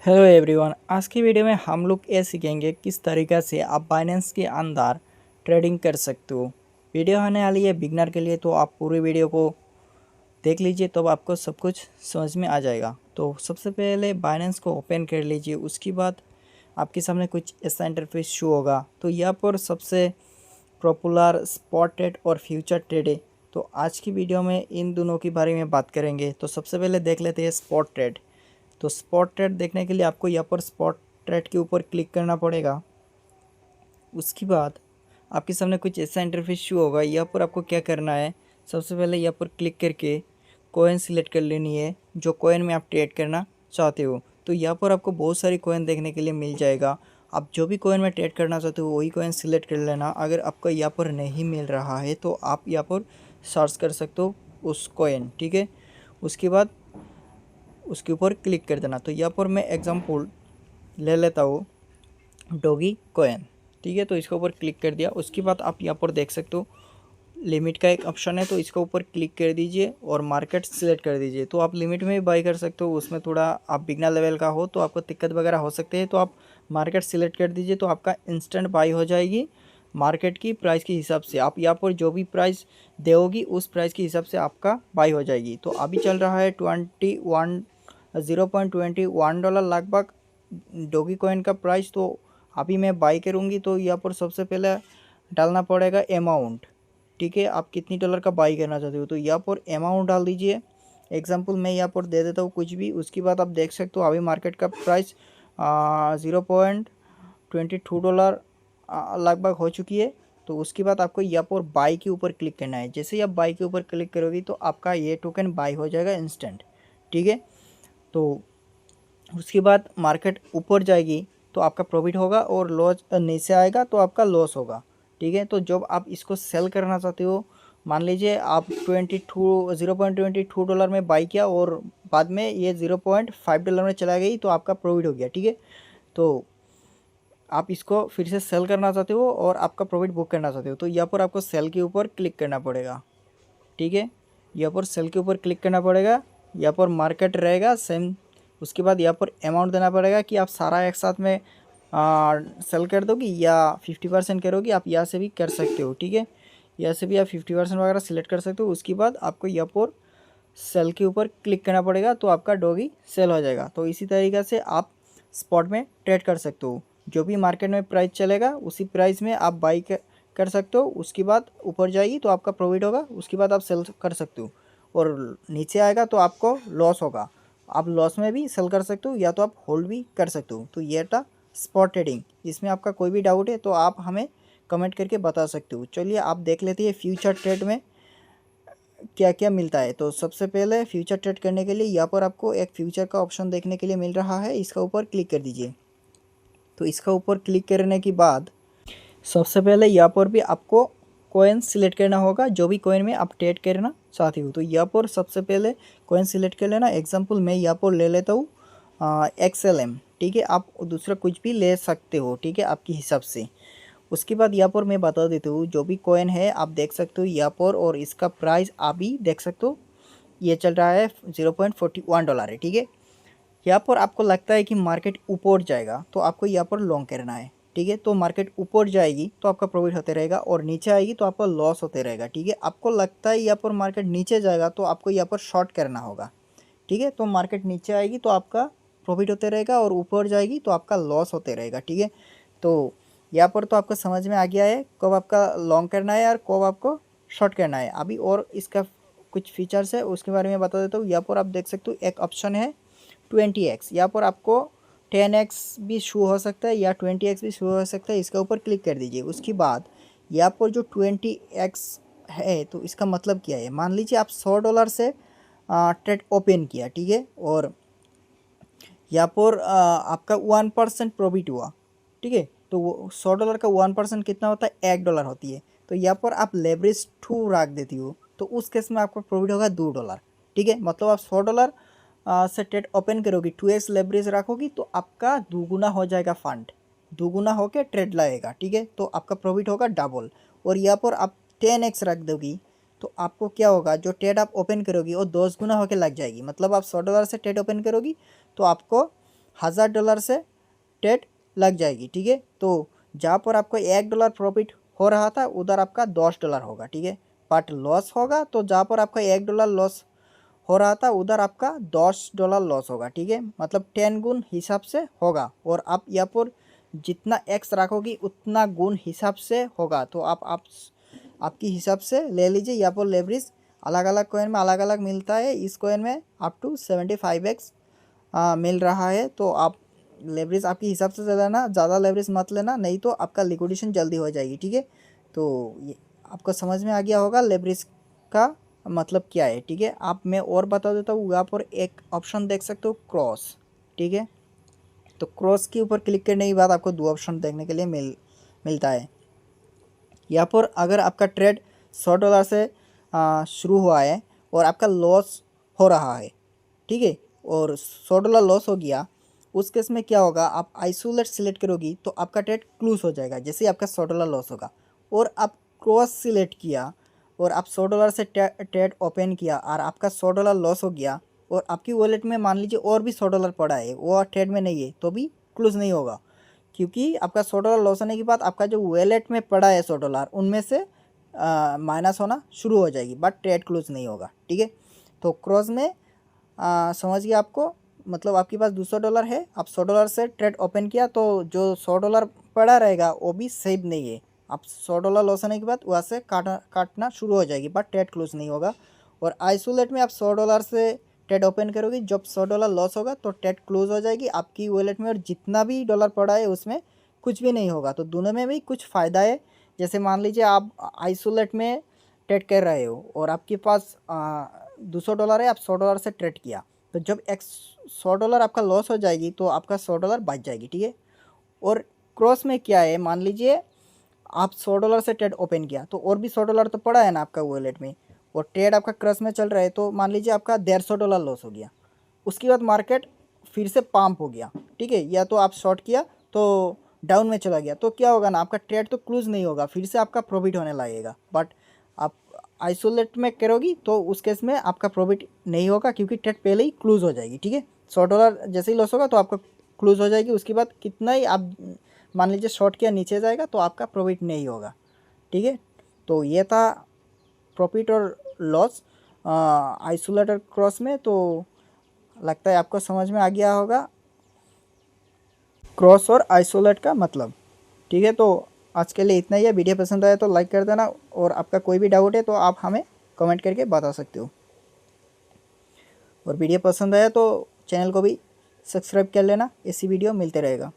Hello everyone. आज की video में हम लोग ये सीखेंगे किस तरीक़े से आप बाइनेंस के अंदर ट्रेडिंग कर सकते हो। वीडियो होने वाली है बिगनर के लिए, तो आप पूरी वीडियो को देख लीजिए, तो आपको सब कुछ समझ में आ जाएगा। तो सबसे पहले बाइनेंस को ओपन कर लीजिए। उसके बाद आपके सामने कुछ ऐसा इंटरफेस शो होगा। तो यहाँ पर सबसे पॉपुलर स्पॉट ट्रेड और फ्यूचर ट्रेड है। तो आज की वीडियो में इन दोनों के बारे में बात करेंगे। तो सबसे पहले देख लेते हैं स्पॉट ट्रेड। तो स्पॉट ट्रेड देखने के लिए आपको यहाँ पर स्पॉट ट्रेड के ऊपर क्लिक करना पड़ेगा। उसके बाद आपके सामने कुछ ऐसा इंटरफेस शो होगा। यहाँ पर आपको क्या करना है, सबसे पहले यहाँ पर क्लिक करके कॉइन सिलेक्ट कर लेनी है जो कॉइन में आप ट्रेड करना चाहते हो। तो यहाँ पर आपको बहुत सारी कॉइन देखने के लिए मिल जाएगा। आप जो भी कॉइन में ट्रेड करना चाहते हो वही कॉइन सिलेक्ट कर लेना। अगर आपका यहाँ पर नहीं मिल रहा है तो आप यहाँ पर सर्च कर सकते हो उस कॉइन, ठीक है। उसके बाद उसके ऊपर क्लिक कर देना। तो यहाँ पर मैं एग्जांपल ले लेता हूँ डॉगी कॉइन, ठीक है। तो इसके ऊपर क्लिक कर दिया। उसके बाद आप यहाँ पर देख सकते हो लिमिट का एक ऑप्शन है, तो इसके ऊपर क्लिक कर दीजिए और मार्केट सिलेक्ट कर दीजिए। तो आप लिमिट में भी बाई कर सकते हो, उसमें थोड़ा आप बिगनर लेवल का हो तो आपको दिक्कत वगैरह हो सकती है। तो आप मार्केट सिलेक्ट कर दीजिए, तो आपका इंस्टेंट बाई हो जाएगी मार्केट की प्राइस के हिसाब से। आप यहाँ पर जो भी प्राइस दोगी उस प्राइस के हिसाब से आपका बाई हो जाएगी। तो अभी चल रहा है 0.21 डॉलर लगभग डॉगी कॉइन का प्राइस। तो अभी मैं बाई करूँगी। तो यहाँ पर सबसे पहले डालना पड़ेगा अमाउंट, ठीक है। आप कितनी डॉलर का बाई करना चाहते हो तो यहाँ पर अमाउंट डाल दीजिए। एग्जांपल मैं यहाँ पर दे देता हूँ कुछ भी। उसके बाद आप देख सकते हो अभी मार्केट का प्राइस 0.22 डॉलर लगभग हो चुकी है। तो उसके बाद आपको यहाँ पर बाई के ऊपर क्लिक करना है। जैसे ही आप बाई के ऊपर क्लिक करोगी तो आपका ये टोकन बाई हो जाएगा इंस्टेंट, ठीक है। तो उसके बाद मार्केट ऊपर जाएगी तो आपका प्रॉफिट होगा और लॉस नीचे आएगा तो आपका लॉस होगा, ठीक है। तो जब आप इसको सेल करना चाहते हो, मान लीजिए आप 0.22 डॉलर में बाई किया और बाद में ये 0.5 डॉलर में चला गई तो आपका प्रॉफिट हो गया, ठीक है। तो आप इसको फिर से सेल करना चाहते हो और आपका प्रॉफिट बुक करना चाहते हो तो यहाँ पर आपको सेल के ऊपर क्लिक करना पड़ेगा, ठीक है। यहाँ पर सेल के ऊपर क्लिक करना पड़ेगा। यहाँ पर मार्केट रहेगा सेम। उसके बाद यहाँ पर अमाउंट देना पड़ेगा कि आप सारा एक साथ में सेल कर दोगी या 50% करोगी। आप यहाँ से भी कर सकते हो, ठीक है। यहाँ से भी आप 50% वगैरह सिलेक्ट कर सकते हो। उसके बाद आपको यहाँ पर सेल के ऊपर क्लिक करना पड़ेगा तो आपका डॉगी सेल हो जाएगा। तो इसी तरीक़े से आप स्पॉट में ट्रेड कर सकते हो। जो भी मार्केट में प्राइस चलेगा उसी प्राइस में आप बाई कर सकते हो। उसके बाद ऊपर जाएगी तो आपका प्रॉफिट होगा, उसके बाद आप सेल कर सकते हो। और नीचे आएगा तो आपको लॉस होगा। आप लॉस में भी सेल कर सकते हो या तो आप होल्ड भी कर सकते हो। तो ये था स्पॉट ट्रेडिंग। इसमें आपका कोई भी डाउट है तो आप हमें कमेंट करके बता सकते हो। चलिए आप देख लेते हैं फ्यूचर ट्रेड में क्या क्या मिलता है। तो सबसे पहले फ्यूचर ट्रेड करने के लिए यहाँ पर आपको एक फ्यूचर का ऑप्शन देखने के लिए मिल रहा है, इसका ऊपर क्लिक कर दीजिए। तो इसका ऊपर क्लिक करने के बाद सबसे पहले यहाँ पर भी आपको कॉइन सिलेक्ट करना होगा जो भी कॉइन में आप ट्रेड करना चाहते हो। तो यहाँ पर सबसे पहले कॉइन सिलेक्ट कर लेना। एग्जांपल मैं यहाँ पर ले लेता हूँ XLM, ठीक है। आप दूसरा कुछ भी ले सकते हो, ठीक है, आपके हिसाब से। उसके बाद यहाँ पर मैं बता देता हूँ जो भी कॉइन है आप देख सकते हो यहाँ पर, और इसका प्राइस आप भी देख सकते हो। ये चल रहा है 0.41 डॉलर है, ठीक है। यहाँ पर आपको लगता है कि मार्केट ऊपर जाएगा तो आपको यहाँ पर लॉन्ग करना है, ठीक है। तो मार्केट ऊपर जाएगी तो आपका प्रॉफिट होते रहेगा और नीचे आएगी तो आपका लॉस होते रहेगा, ठीक है। आपको लगता है यहाँ पर मार्केट नीचे जाएगा तो आपको यहाँ पर शॉर्ट करना होगा, ठीक है। तो मार्केट नीचे आएगी तो आपका प्रॉफिट होते रहेगा और ऊपर जाएगी तो आपका लॉस होते रहेगा, ठीक है। तो यहाँ पर तो आपको समझ में आ गया है कब आपका लॉन्ग करना है और कब आपको शॉर्ट करना है। अभी और इसका कुछ फीचर्स है उसके बारे में बता देता हूँ। यहाँ पर आप देख सकते हो एक ऑप्शन है 20x। यहाँ पर आपको 10x भी शो हो सकता है या 20x भी शो हो सकता है। इसका ऊपर क्लिक कर दीजिए। उसके बाद यहाँ पर जो 20x है तो इसका मतलब क्या है, मान लीजिए आप 100 डॉलर से ट्रेड ओपन किया, ठीक है, और यहाँ पर आपका 1% प्रॉफिट हुआ, ठीक है। तो वो 100 डॉलर का 1% कितना होता है, 1 डॉलर होती है। तो यहाँ पर आप लेवरेज 2 रख देती हो तो उस केस में आपका प्रॉफिट होगा 2 डॉलर, ठीक है। मतलब आप 100 डॉलर से ट्रेड ओपन करोगी, 2x लेवरेज रखोगी तो आपका दुगुना हो जाएगा, फंड दुगुना होकर ट्रेड लाएगा, ठीक है। तो आपका प्रॉफिट होगा डबल। और यहाँ पर आप 10x रख दोगी तो आपको क्या होगा, जो ट्रेड आप ओपन करोगी वो 10 गुना होकर लग जाएगी। मतलब आप 100 डॉलर से ट्रेड ओपन करोगी तो आपको $1000 से ट्रेड लग जाएगी, ठीक है। तो जहाँ पर आपको $1 प्रॉफिट हो रहा था उधर आपका $10 होगा, ठीक है। बट लॉस होगा तो जहाँ पर आपका $1 लॉस हो रहा था उधर आपका $10 लॉस होगा, ठीक है। मतलब 10 गुण हिसाब से होगा, और आप यहाँ पर जितना एक्स रखोगी उतना गुण हिसाब से होगा। तो आप आपकी हिसाब से ले लीजिए। यहाँ पर लेवरेज अलग अलग कॉइन में अलग अलग मिलता है। इस कॉइन में अप टू 75x मिल रहा है। तो आप लेवरेज आपके हिसाब से लेना, ज़्यादा लेवरेज मत लेना, नहीं तो आपका लिक्विडेशन जल्दी हो जाएगी, ठीक है। तो ये आपको समझ में आ गया होगा लेवरेज का मतलब क्या है, ठीक है। आप मैं और बता देता हूँ। यहाँ पर एक ऑप्शन देख सकते हो क्रॉस, ठीक है। तो क्रॉस के ऊपर क्लिक करने के बाद आपको 2 ऑप्शन देखने के लिए मिलता है। यहाँ पर अगर आपका ट्रेड $100 से शुरू हुआ है और आपका लॉस हो रहा है, ठीक है, और $100 लॉस हो गया, उस केस में क्या होगा, आप आइसोलेट सिलेक्ट करोगी तो आपका ट्रेड क्लोज हो जाएगा जैसे ही आपका $100 लॉस होगा। और आप क्रॉस सिलेक्ट किया और आप $100 से ट्रेड ओपन किया और आपका $100 लॉस हो गया, और आपकी वॉलेट में मान लीजिए और भी $100 पड़ा है, वो ट्रेड में नहीं है, तो भी क्लोज नहीं होगा, क्योंकि आपका $100 लॉस होने के बाद आपका जो वॉलेट में पड़ा है $100 उनमें से माइनस होना शुरू हो जाएगी, बट ट्रेड क्लोज नहीं होगा, ठीक है। तो क्रॉस में समझ गया आपको, मतलब आपके पास $200 है, आप $100 से ट्रेड ओपन किया तो जो $100 पड़ा रहेगा वो भी सेव नहीं है। आप $100 लॉस होने के बाद वहाँ से काटना शुरू हो जाएगी, बट ट्रेड क्लोज नहीं होगा। और आइसोलेट में आप $100 से ट्रेड ओपन करोगे, जब $100 लॉस होगा तो ट्रेड क्लोज हो जाएगी आपकी वॉलेट में, और जितना भी डॉलर पड़ा है उसमें कुछ भी नहीं होगा। तो दोनों में भी कुछ फ़ायदा है। जैसे मान लीजिए आप आइसोलेट में ट्रेड कर रहे हो और आपके पास $200 है, आप $100 से ट्रेड किया, तो जब $100 आपका लॉस हो जाएगी तो आपका $100 बच जाएगी, ठीक है। और क्रॉस में क्या है, मान लीजिए आप $100 से ट्रेड ओपन किया तो और भी $100 तो पड़ा है ना आपका वॉलेट में, और ट्रेड आपका क्रॉस में चल रहा है, तो मान लीजिए आपका $150 लॉस हो गया, उसके बाद मार्केट फिर से पंप हो गया, ठीक है, या तो आप शॉर्ट किया तो डाउन में चला गया, तो क्या होगा ना, आपका ट्रेड तो क्लोज नहीं होगा, फिर से आपका प्रॉफिट होने लगेगा। बट आप आइसोलेट में करोगी तो उस केस में आपका प्रॉफिट नहीं होगा, क्योंकि ट्रेड पहले ही क्लोज हो जाएगी, ठीक है। $100 जैसे ही लॉस होगा तो आपका क्लोज हो जाएगी, उसके बाद कितना ही आप मान लीजिए शॉर्ट किया नीचे जाएगा तो आपका प्रॉफिट नहीं होगा, ठीक है। तो ये था प्रॉफिट और लॉस आइसोलेट और क्रॉस में। तो लगता है आपको समझ में आ गया होगा क्रॉस और आइसोलेट का मतलब, ठीक है। तो आज के लिए इतना ही है। वीडियो पसंद आया तो लाइक कर देना, और आपका कोई भी डाउट है तो आप हमें कमेंट करके बता सकते हो, और वीडियो पसंद आया तो चैनल को भी सब्सक्राइब कर लेना, ऐसी वीडियो मिलते रहेगा।